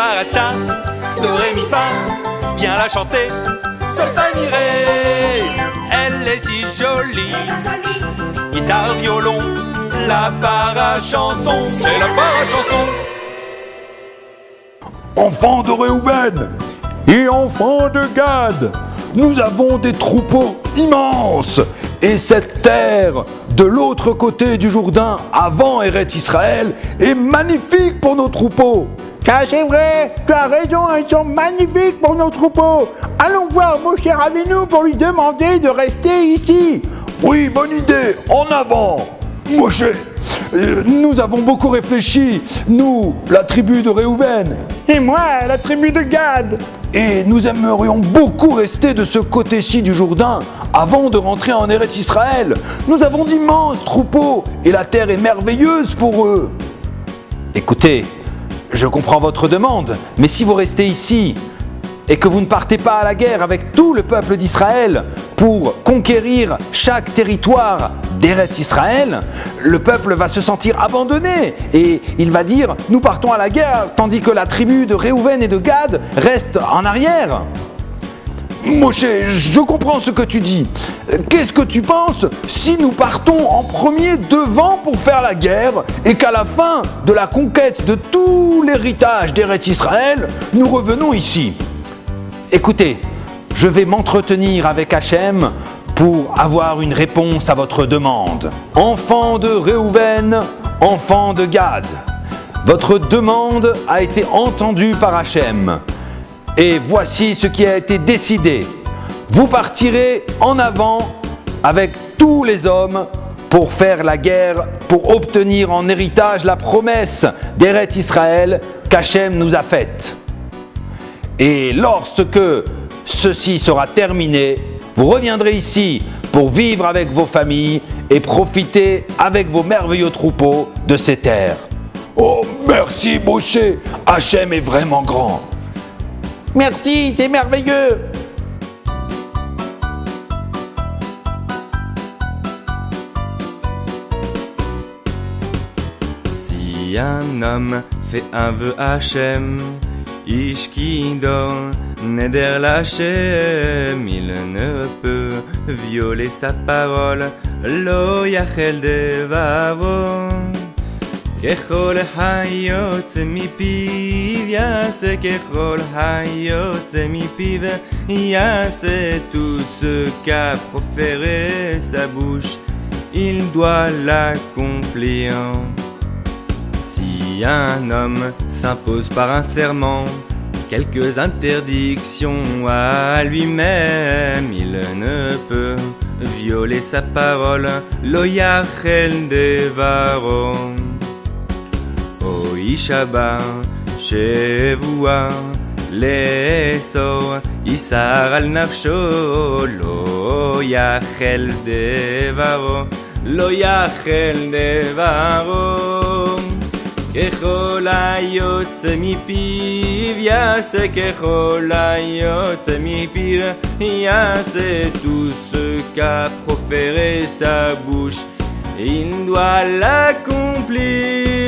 paracha, do ré mi fa, viens la chanter, sol fa mi ré. Elle est si jolie, guitare, violon, la parachanson, c'est la parachanson. Enfants de Réhouven et enfants de Gad, nous avons des troupeaux immenses. Et cette terre de l'autre côté du Jourdain, avant Eretz Israël, est magnifique pour nos troupeaux. Ça c'est vrai, tu as raison, ils sont magnifiques pour nos troupeaux. Allons voir Moshe Rabbeinu pour lui demander de rester ici. Oui, bonne idée, en avant. Moshe, nous avons beaucoup réfléchi, nous, la tribu de Réhouven. Et moi, la tribu de Gad. Et nous aimerions beaucoup rester de ce côté-ci du Jourdain avant de rentrer en Eretz Israël. Nous avons d'immenses troupeaux et la terre est merveilleuse pour eux. Écoutez, je comprends votre demande, mais si vous restez ici et que vous ne partez pas à la guerre avec tout le peuple d'Israël pour conquérir chaque territoire d'Eretz Israël, le peuple va se sentir abandonné et il va dire « nous partons à la guerre » tandis que la tribu de Réhouven et de Gad reste en arrière. Moshe, je comprends ce que tu dis. Qu'est-ce que tu penses si nous partons en premier devant pour faire la guerre et qu'à la fin de la conquête de tout l'héritage d'Eretz Israël, nous revenons ici? Écoutez, je vais m'entretenir avec Hachem pour avoir une réponse à votre demande. Enfants de Réhouven, enfants de Gad, votre demande a été entendue par Hachem. Et voici ce qui a été décidé. Vous partirez en avant avec tous les hommes pour faire la guerre, pour obtenir en héritage la promesse d'Eretz Israël qu'Hachem nous a faite. Et lorsque ceci sera terminé, vous reviendrez ici pour vivre avec vos familles et profiter avec vos merveilleux troupeaux de ces terres. Oh, merci Moshe, Hachem est vraiment grand. Merci, c'est merveilleux. Si un homme fait un vœu à Hachem, Ishkido, Neder l'Hachem, il ne peut violer sa parole, Lo yachel devavo. ככל היוצא מפיו יעשה, ככל היוצא מפיו יעשה, tout ce qu'a proféré sa bouche, il doit l'accomplir. Si un homme s'impose par un serment quelques interdictions à lui-même, il ne peut violer sa parole, lo yachel devaro. Ishaba, Shevua, Lesor, Isar al nafsho, Lo yachel devaro, Lo yachel devaro. ככל היוצא מפיו יעשה, ככל היוצא מפיו יעשה, tout ce qu'a proféré sa bouche, il doit l'accomplir.